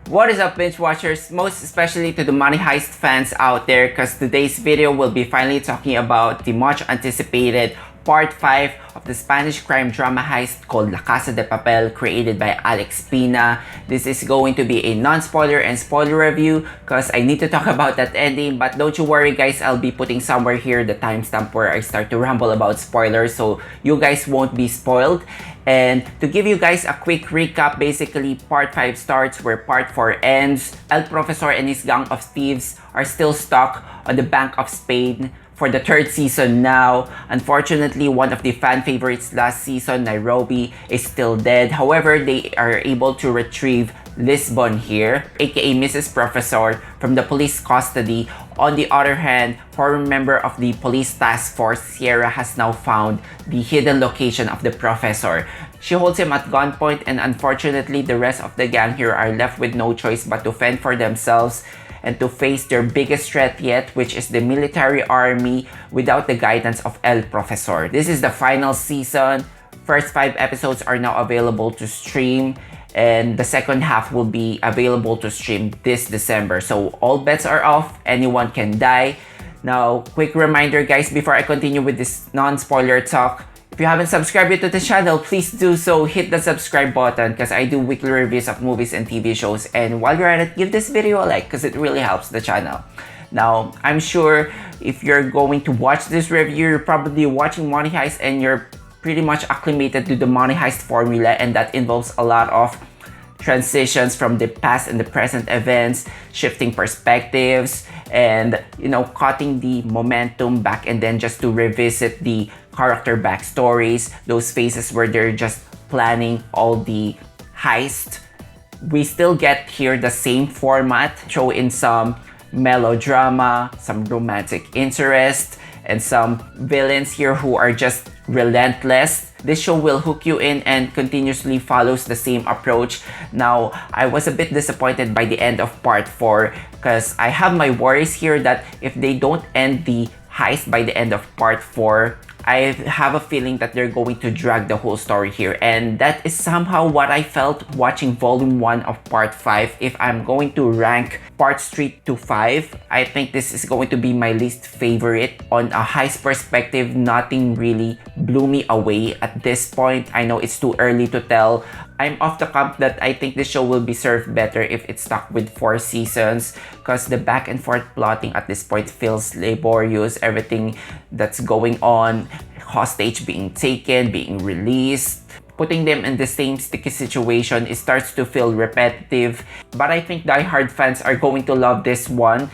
What is up, binge watchers, most especially to the Money Heist fans out there, because today's video will be finally talking about the much anticipated Part 5 of the Spanish crime drama heist called La Casa de Papel, created by Pina. This is going to be a non-spoiler and spoiler review because I need to talk about that ending, but don't you worry guys, I'll be putting somewhere here the timestamp where I start to ramble about spoilers so you guys won't be spoiled. And to give you guys a quick recap, basically Part 5 starts where Part 4 ends. El Profesor and his gang of thieves are still stuck on the Bank of Spain for the third season now. Unfortunately, one of the fan favorites last season, Nairobi, is still dead. However, they are able to retrieve Lisbon here, aka Mrs. Professor, from the police custody. On the other hand, former member of the police task force, Sierra, has now found the hidden location of the professor. She holds him at gunpoint, and unfortunately, the rest of the gang here are left with no choice but to fend for themselves and to face their biggest threat yet, which is the military army without the guidance of El Profesor. This is the final season. First 5 episodes are now available to stream, and the second half will be available to stream this December. So all bets are off, anyone can die. Now, quick reminder guys, before I continue with this non-spoiler talk, if you haven't subscribed yet to the channel, please do so. Hit the subscribe button because I do weekly reviews of movies and TV shows. And while you're at it, give this video a like because it really helps the channel. Now, I'm sure if you're going to watch this review, you're probably watching Money Heist and you're pretty much acclimated to the Money Heist formula, and that involves a lot of transitions from the past and the present events, shifting perspectives, and cutting the momentum back, and then just to revisit the character backstories, those phases where they're just planning all the heist. We still get here the same format, throw in some melodrama, some romantic interest, and some villains here who are just relentless. This show will hook you in and continuously follows the same approach. Now, I was a bit disappointed by the end of Part 4 because I have my worries here that if they don't end the heist by the end of Part 4, I have a feeling that they're going to drag the whole story here, and that is somehow what I felt watching Volume 1 of Part 5. If I'm going to rank Parts 3 to 5, I think this is going to be my least favorite. On a heist perspective, nothing really blew me away at this point. I know it's too early to tell. I'm off the camp that I think the show will be served better if it's stuck with 4 seasons because the back and forth plotting at this point feels laborious. Everything that's going on, hostage being taken, being released, putting them in the same sticky situation, it starts to feel repetitive. But I think die-hard fans are going to love this one.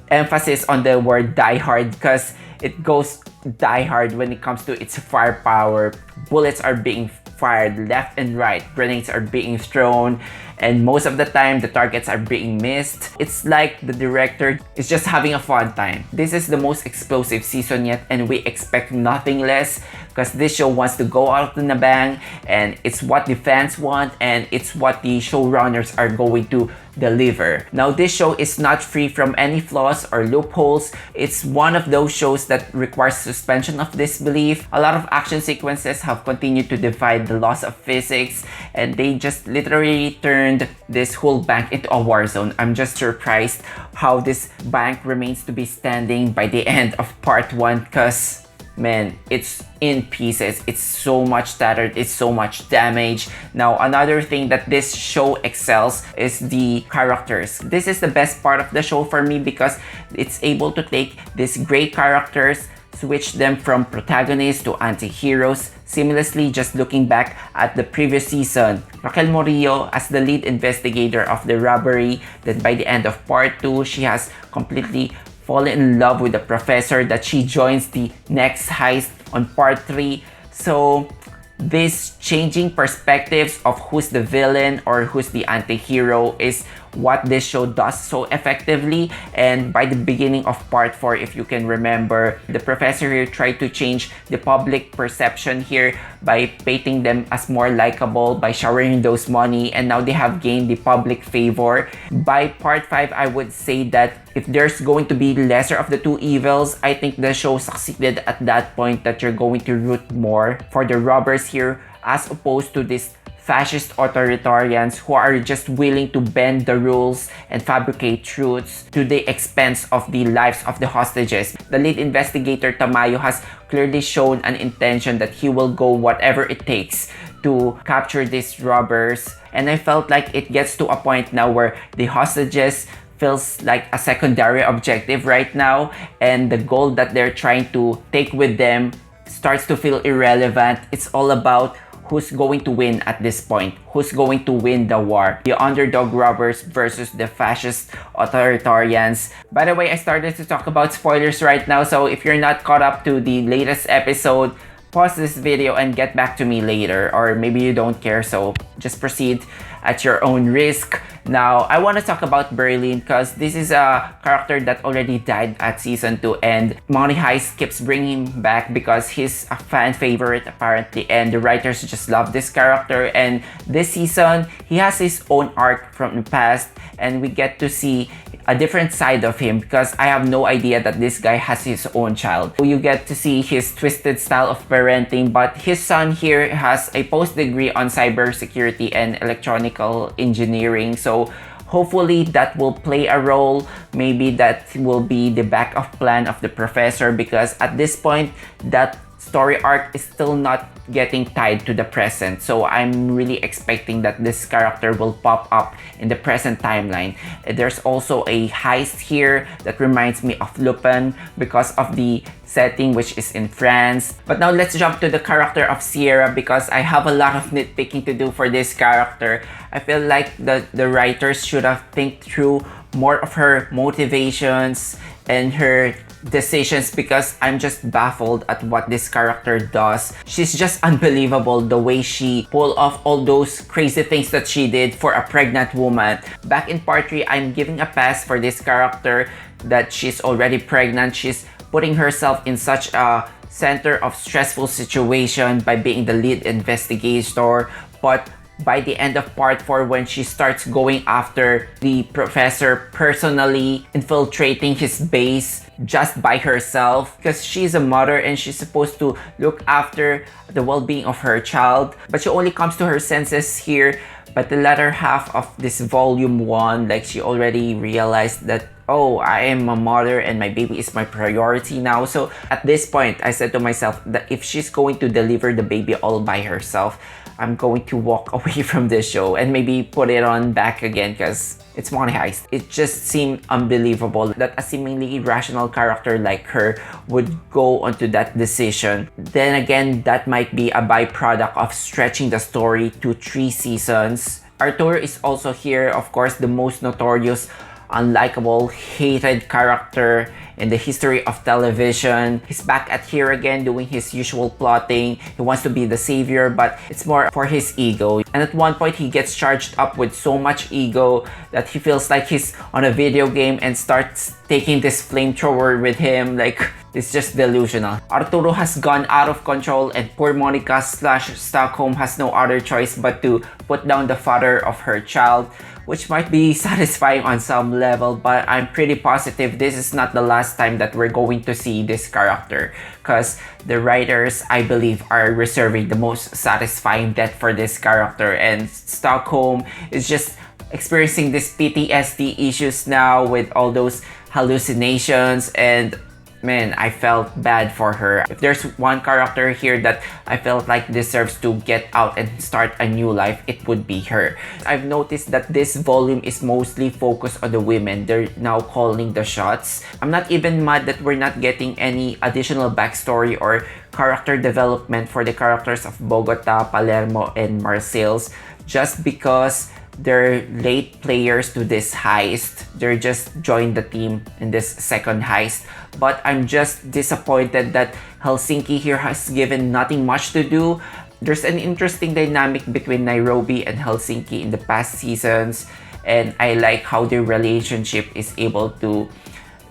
Emphasis on the word die-hard because it goes die-hard when it comes to its firepower. Bullets are being fired left and right, grenades are being thrown, and most of the time the targets are being missed. It's like the director is just having a fun time. This is the most explosive season yet, and we expect nothing less because this show wants to go out in a bang, and it's what the fans want, and it's what the showrunners are going to deliver. Now, this show is not free from any flaws or loopholes. It's one of those shows that requires suspension of disbelief. A lot of action sequences have continued to defy the laws of physics, and they just literally turned this whole bank into a war zone. I'm just surprised how this bank remains to be standing by the end of Part 1 because, man, it's in pieces. It's so much tattered, it's so much damage. Now, another thing that this show excels is the characters. This is the best part of the show for me because it's able to take these great characters, switch them from protagonists to anti-heroes seamlessly. Just looking back at the previous season, Raquel Morillo as the lead investigator of the robbery, then by the end of Part 2, she has completely fallen in love with the professor that she joins the next heist on Part 3. So this changing perspectives of who's the villain or who's the anti-hero is what this show does so effectively. And by the beginning of Part 4, if you can remember, the professor here tried to change the public perception here by painting them as more likable, by showering those money, and now they have gained the public favor. By Part 5, I would say that if there's going to be lesser of the two evils, I think the show succeeded at that point, that you're going to root more for the robbers here as opposed to this fascist authoritarians who are just willing to bend the rules and fabricate truths to the expense of the lives of the hostages. The lead investigator Tamayo has clearly shown an intention that he will go whatever it takes to capture these robbers, and I felt like it gets to a point now where the hostages feels like a secondary objective right now, and the goal that they're trying to take with them starts to feel irrelevant. It's all about who's going to win at this point, who's going to win the war, the underdog robbers versus the fascist authoritarians. By the way, I started to talk about spoilers right now, so if you're not caught up to the latest episode, pause this video and get back to me later, or maybe you don't care, so just proceed at your own risk. Now, I want to talk about Berlin because this is a character that already died at season 2, and Money Heist keeps bringing him back because he's a fan favorite apparently, and the writers just love this character. And this season, he has his own arc from the past, and we get to see a different side of him because I have no idea that this guy has his own child. You get to see his twisted style of parenting, but his son here has a post-degree on cybersecurity and electronical engineering, so hopefully that will play a role. Maybe that will be the backup plan of the professor, because at this point that story arc is still not getting tied to the present, so I'm really expecting that this character will pop up in the present timeline. There's also a heist here that reminds me of Lupin because of the setting, which is in France. But now let's jump to the character of Sierra, because I have a lot of nitpicking to do for this character. I feel like the writers should have think through more of her motivations and her decisions, because I'm just baffled at what this character does. She's just unbelievable the way she pulled off all those crazy things that she did for a pregnant woman. Back in part 3, I'm giving a pass for this character that she's already pregnant. She's putting herself in such a center of stressful situation by being the lead investigator, but by the end of part 4, when she starts going after the professor, personally infiltrating his base just by herself, because she's a mother and she's supposed to look after the well-being of her child, but she only comes to her senses here. But the latter half of this volume 1, like, she already realized that, oh, I am a mother and my baby is my priority now. So at this point, I said to myself that if she's going to deliver the baby all by herself, I'm going to walk away from this show and maybe put it on back again, because it's Money Heist. It just seemed unbelievable that a seemingly irrational character like her would go onto that decision. Then again, that might be a byproduct of stretching the story to 3 seasons. Arturo is also here, of course, the most notorious, unlikable, hated character in the history of television. He's back at here again doing his usual plotting. He wants to be the savior, but it's more for his ego. And at one point, he gets charged up with so much ego that he feels like he's on a video game and starts taking this flamethrower with him. Like, it's just delusional. Arturo has gone out of control, and poor Monica / Stockholm has no other choice but to put down the father of her child, which might be satisfying on some level, but I'm pretty positive this is not the last time that we're going to see this character, because the writers, I believe, are reserving the most satisfying death for this character, and Stockholm is just experiencing this PTSD issues now with all those hallucinations, and man, I felt bad for her. If there's one character here that I felt like deserves to get out and start a new life, it would be her. I've noticed that this volume is mostly focused on the women. They're now calling the shots. I'm not even mad that we're not getting any additional backstory or character development for the characters of Bogota, Palermo, and Marseilles, just because they're late players to this heist. They're just joined the team in this second heist. But I'm just disappointed that Helsinki here has given nothing much to do. There's an interesting dynamic between Nairobi and Helsinki in the past seasons, and I like how their relationship is able to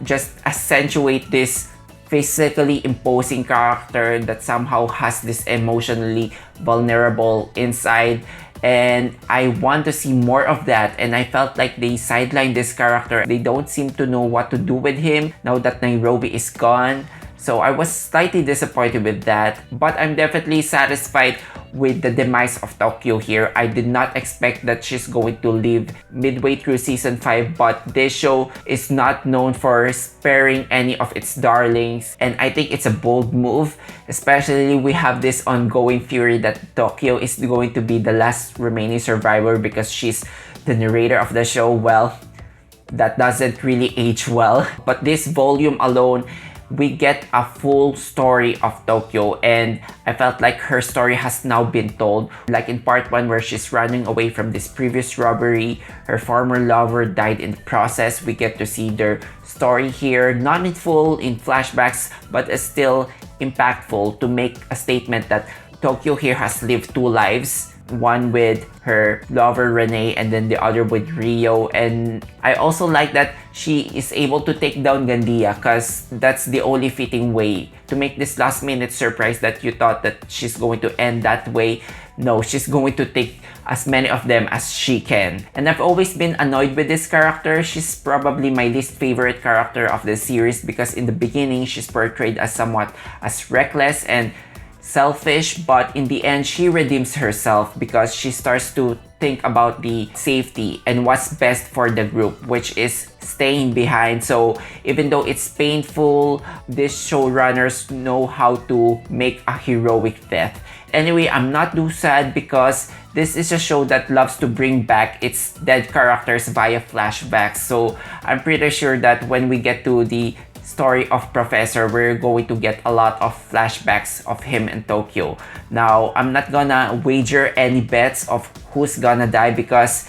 just accentuate this physically imposing character that somehow has this emotionally vulnerable inside. And I want to see more of that, and I felt like they sidelined this character. They don't seem to know what to do with him now that Nairobi is gone. So I was slightly disappointed with that, but I'm definitely satisfied with the demise of Tokyo here. I did not expect that she's going to leave midway through season 5, but this show is not known for sparing any of its darlings, and I think it's a bold move. Especially we have this ongoing theory that Tokyo is going to be the last remaining survivor because she's the narrator of the show. Well, that doesn't really age well. But this volume alone, we get a full story of Tokyo, and I felt like her story has now been told. Like in part 1 where she's running away from this previous robbery, her former lover died in the process. We get to see their story here, not in full in flashbacks, but is still impactful to make a statement that Tokyo here has lived 2 lives. One with her lover Renee and then the other with Rio. And I also like that she is able to take down Gandia, because that's the only fitting way to make this last minute surprise that you thought that she's going to end that way. No, she's going to take as many of them as she can. And I've always been annoyed with this character. She's probably my least favorite character of the series because in the beginning she's portrayed as somewhat as reckless and selfish, but in the end she redeems herself because she starts to think about the safety and what's best for the group, which is staying behind. So even though it's painful, these showrunners know how to make a heroic death. Anyway, I'm not too sad because this is a show that loves to bring back its dead characters via flashbacks. So I'm pretty sure that when we get to the story of Professor, we're going to get a lot of flashbacks of him in Tokyo. Now, I'm not gonna wager any bets of who's gonna die because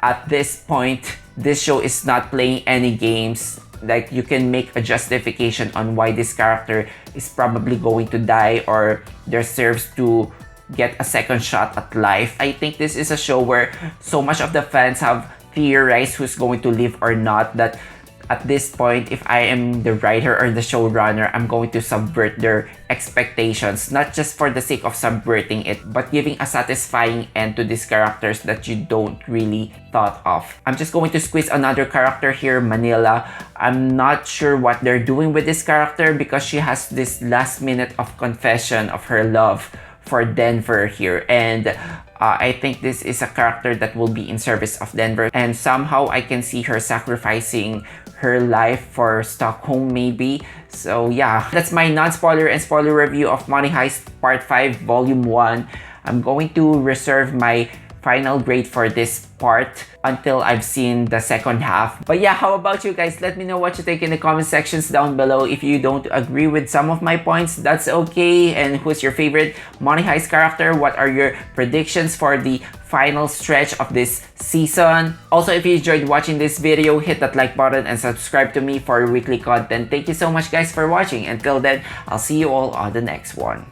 at this point, this show is not playing any games. Like, you can make a justification on why this character is probably going to die or deserves to get a second shot at life. I think this is a show where so much of the fans have theorized who's going to live or not that at this point, if I am the writer or the showrunner, I'm going to subvert their expectations, not just for the sake of subverting it, but giving a satisfying end to these characters that you don't really thought of. I'm just going to squeeze another character here, Manila. I'm not sure what they're doing with this character because she has this last minute of confession of her love for Denver here, and I think this is a character that will be in service of Denver, and somehow I can see her sacrificing her life for Stockholm maybe. So yeah, that's my non-spoiler and spoiler review of Money Heist Part 5 Volume 1. I'm going to reserve my final grade for this part until I've seen the second half. But yeah, how about you guys? Let me know what you think in the comment sections down below. If you don't agree with some of my points, that's okay. And who's your favorite Money Heist character? What are your predictions for the final stretch of this season? Also, if you enjoyed watching this video, hit that like button and subscribe to me for weekly content. Thank you so much guys for watching. Until then, I'll see you all on the next one.